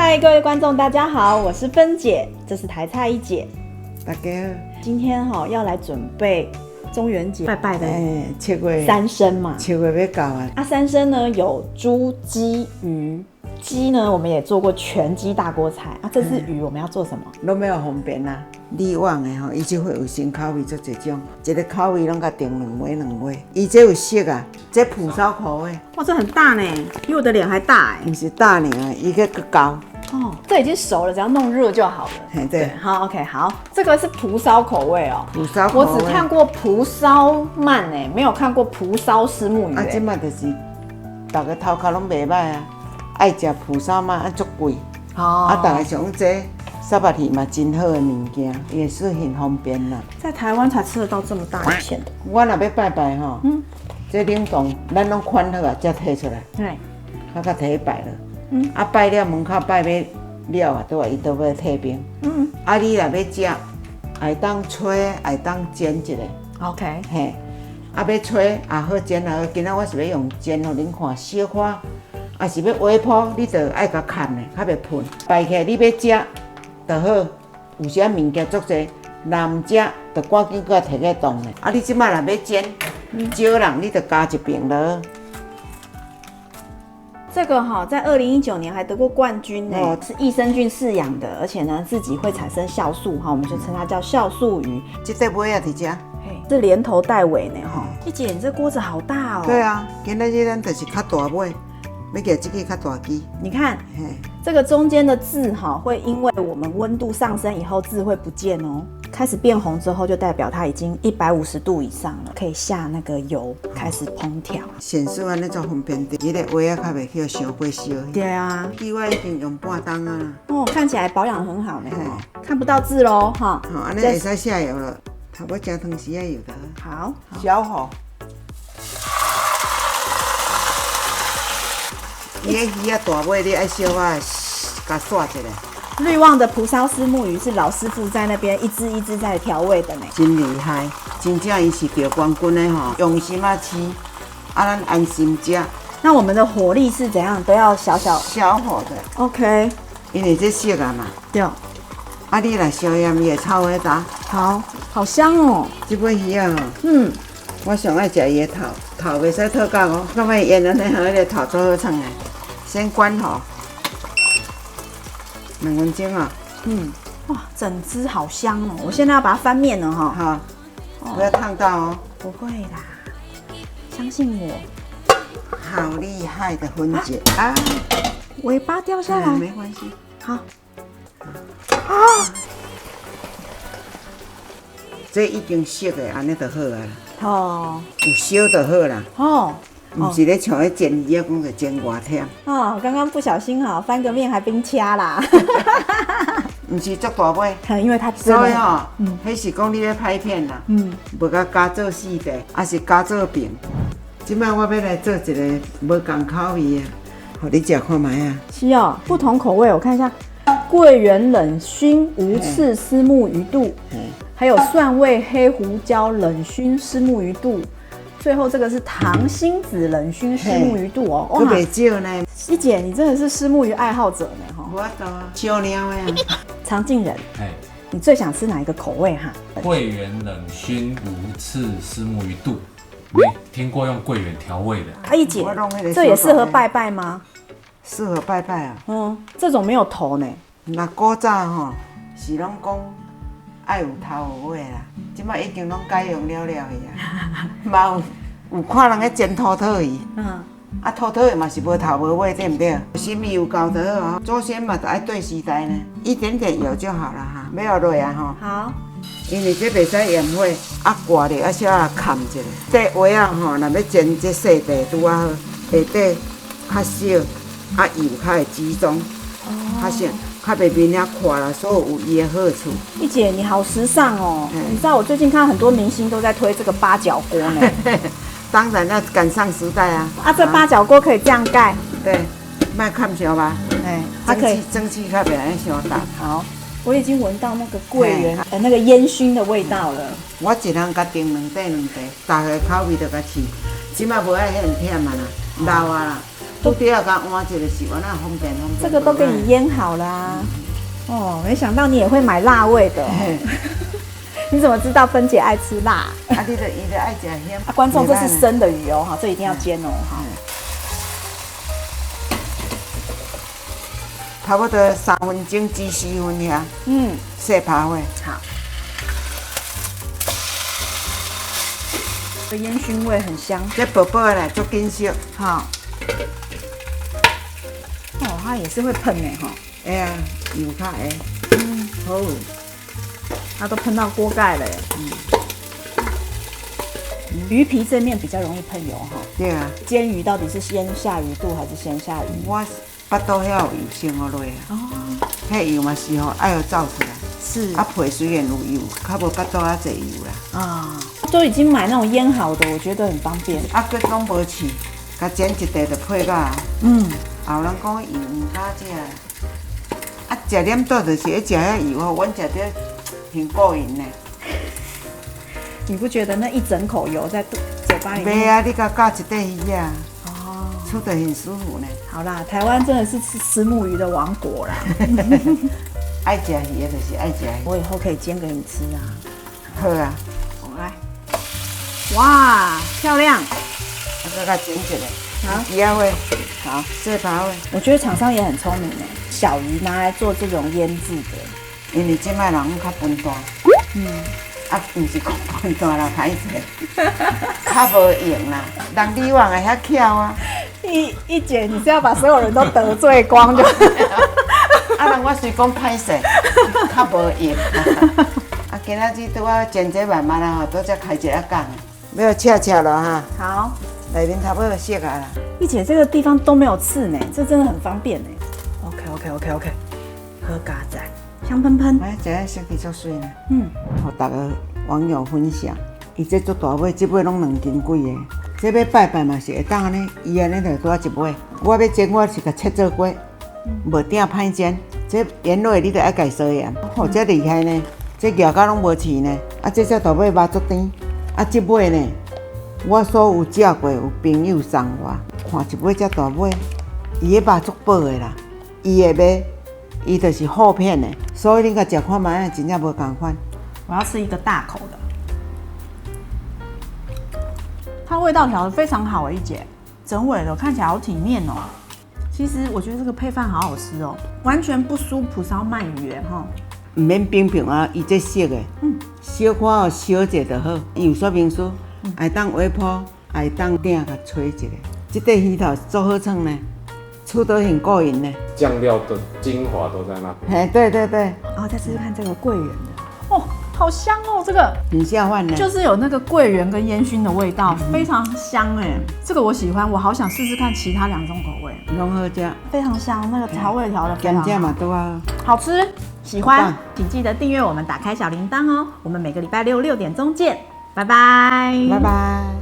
嗨，各位观众，大家好，我是芬姐，这是台菜一姐。大家好，今天要来准备中元节拜拜的7月三牲嘛。7月要到啊。三牲呢有猪、鸡、鱼。鸡呢，我们也做过全鸡大锅菜啊。这次鱼我们要做什么？拢要方便啦。以往的吼，伊就会有新口味做一种，一个口味拢甲定两尾。伊这有色啊，这蒲烧口味。哇，这很大呢，比我的脸还大哎。不是大呢，伊个更高。哦，这已经熟了，只要弄热就好了。对，好 ，OK， 好，这个是蒲烧口味哦。蒲烧口味。我只看过蒲烧鳗哎，没有看过蒲烧虱目鱼。啊，即马就是大家头壳拢袂歹啊，爱食蒲烧鳗啊，足贵。啊，大家想这沙巴鱼嘛，真好的物件，也是很方便啦。在台湾才吃得到这么大一片的。我若要拜拜吼，这冷冻咱拢款好啊，才摕出来。对，较摕摆了。啊，拜了门口拜要了啊，伊都要退冰。啊，你若要食，会当吹，会当煎一下。OK。嘿，啊要吹也好煎也好，今仔我是要用煎，互恁看小可。啊是要微波，你就爱甲砍的，较袂喷。摆起来你要食就好，有啥物件足济，若毋食就赶紧搁摕去冻的。啊，你即摆若要煎，少人你就加一饼落。这个在2019年还得过冠军呢，是益生菌饲养的，而且呢自己会产生酵素我们就称它叫酵素鱼。这块尾也伫这，是连头带尾呢一姐，你这锅子好大哦。对啊，今仔日咱就是较大尾。要给这个较大机，你看，这个中间的字会因为我们温度上升以后字会不见哦。开始变红之后，就代表它已经150度以上了，可以下那个油开始烹调。显示安尼做方便的，你的锅啊较袂去伤过烧。对啊，鸡我已经用半冬啊。哦，看起来保养很好呢。看不到字喽哈。好，安尼会使下油了，差不多加汤时啊油的。好，小火。伊个鱼啊大尾，你爱小啊，甲刷一下。绿旺的蒲烧虱目鱼是老师傅在那边一只一只在调味的呢，真厉害，真正伊是得冠军的吼，用心啊吃，啊咱安心吃。那我们的火力是怎样？都要小火的。OK。因为这熟啊嘛。对。啊，你来烧盐也炒个渣。好，好香哦。这尾鱼啊吼。我上爱食伊的头袂使脱角哦，感觉腌安尼吼，迄个头做好创的。先关火2分钟啊。哇，整只好香哦！我现在要把它翻面了哈。好，不要烫到哦。不会啦，相信我。好厉害的芬姐啊！尾巴掉下来，没关系。好。这已经熟的，安尼就好啊。有烧就好啦。不是咧像咧煎鱼啊，讲就煎偌忝。刚刚不小心翻个面还冰掐啦。不是足大尾，因为它真的。所以迄是讲你咧拍片啦。无甲加做4块，还是加做饼。即摆我要来做一个无同口味的，互你食看卖啊。是哦，不同口味，我看一下，桂圆冷熏无刺虱目鱼肚，还有蒜味黑胡椒冷熏虱目鱼肚。最后这个是糖心子冷熏虱目鱼肚哦，都袂少呢。一姐，你真的是虱目鱼爱好者呢哈。我都小鸟的啊。常进人，你最想吃哪一个口味哈？桂圆冷熏无刺虱目鱼肚，没听过用桂圆调味的。一姐，这也适合拜拜吗？适合拜拜啊。这种没有头呢。那古早吼是拢讲爱有头有尾啦。即摆已经拢改用了去啊，嘛有看人咧煎土土鱼，啊土土鱼嘛是无头无尾，对不对？心意有够就好哦。祖先嘛就爱对时代呢，一点点油就好了哈，没有落啊哈。好，因为这袂使盐火，啊挂着啊小啊砍一下。这话啊吼，若要煎这细地拄啊好，下底较少，啊油较会集中，较少。较袂面遐垮啦，所有伊的好处。一姐你好时尚哦！你知道我最近看很多明星都在推这个八角锅呢。当然要赶上时代啊！这八角锅可以这样盖。对，卖看小吧。它可以蒸汽较袂安尼伤大。好，我已经闻到那个桂圆那个烟熏的味道了。我一人甲订2块，大家口味就甲试。即马无爱遐忝嘛啦。老啊啦，都底下甲换一个是完那方便。这个都给你腌好啦。哦，没想到你也会买辣味的。你怎么知道芬姐爱吃辣？啊，伊就爱食咸。啊，观众，这是生的鱼哦，哈，这一定要煎哦，哈。差不多3分钟至4分遐。细扒位。好。这烟熏味很香。这薄薄的嘞，足紧熟。好。哦，它也是会喷的哈。哎呀，油较会。好。它都喷到锅盖了耶。鱼皮这面比较容易喷油哈。对啊。煎鱼到底是先下鱼肚还是先下鱼？我巴肚遐有油先好落啊。哦。迄油嘛是吼，爱要走出来。是。啊，皮虽然有油，较无巴肚遐侪油啦。啊。都已经买那种腌好的，我觉得很方便。啊，佮拢无试，甲煎一块就配到。后人讲油唔敢食。啊，食念倒就是咧食遐油哦，阮食着很过瘾呢。你不觉得那一整口油在嘴巴里面？袂啊，你甲夹一块鱼啊，吃得很舒服呢。好啦，台湾真的是吃虱目鱼的王国啦。爱食鱼的就是爱食鱼。我以后可以煎给你吃啊。好啊，来。哇，漂亮！我甲煎一个。好，鱼仔会。好，细扒会。我觉得厂商也很聪明诶，小鱼拿来做这种腌制的。因为即摆人较分大。啊，毋是讲分大啦，歹势，较无用啦。人李旺会遐巧啊。一姐，你是要把所有人都得罪光就？啊，人我虽讲歹势，较无用。啊，今仔日拄啊煎这慢慢啦吼，拄则开一个讲，要切咯哈。好，内面差不多熟啊啦。一姐这个地方都没有刺呢，这真的很方便呢。OK，喝咖仔，香喷喷。哎，这色气足水呢。互大家网友分享。伊这足大尾，这尾拢2斤几个。这要拜拜嘛是会当安尼，伊安尼就拄啊一尾。我要煎，我是甲切做过，无鼎歹煎。这盐落你就爱家烧盐。哦，这厉害呢，这咬到拢无刺呢。啊，这只大尾肉足甜。啊，这尾呢，我所有食过，有朋友送我，看一尾这大尾，伊个肉足薄的啦，伊的尾，伊就是厚片的，所以恁甲食看卖，真正无共款。我要吃一个大口的。它味道调得非常好，一姐，整尾的看起来好体面哦。其实我觉得这个配饭好好吃哦，完全不输蒲烧鳗鱼哈。唔免冰冰啊，伊这熟的，小可哦烧者就好。伊有说明书，爱当微波，爱当鼎甲吹一下。这块鱼头足好创呢，吃得很过瘾呢。酱料的精华都在那边。哎，对。然后再试试看这个桂圆的，哦，好香哦，这个很下饭呢。就是有那个桂圆跟烟熏的味道，非常香哎，这个我喜欢，我好想试试看其他2种口味。拢好食，非常香，那个调味调的非常好，咸食嘛都好，好吃。喜欢请记得订阅我们，打开小铃铛哦。我们每个礼拜六6点钟见，拜拜，拜拜。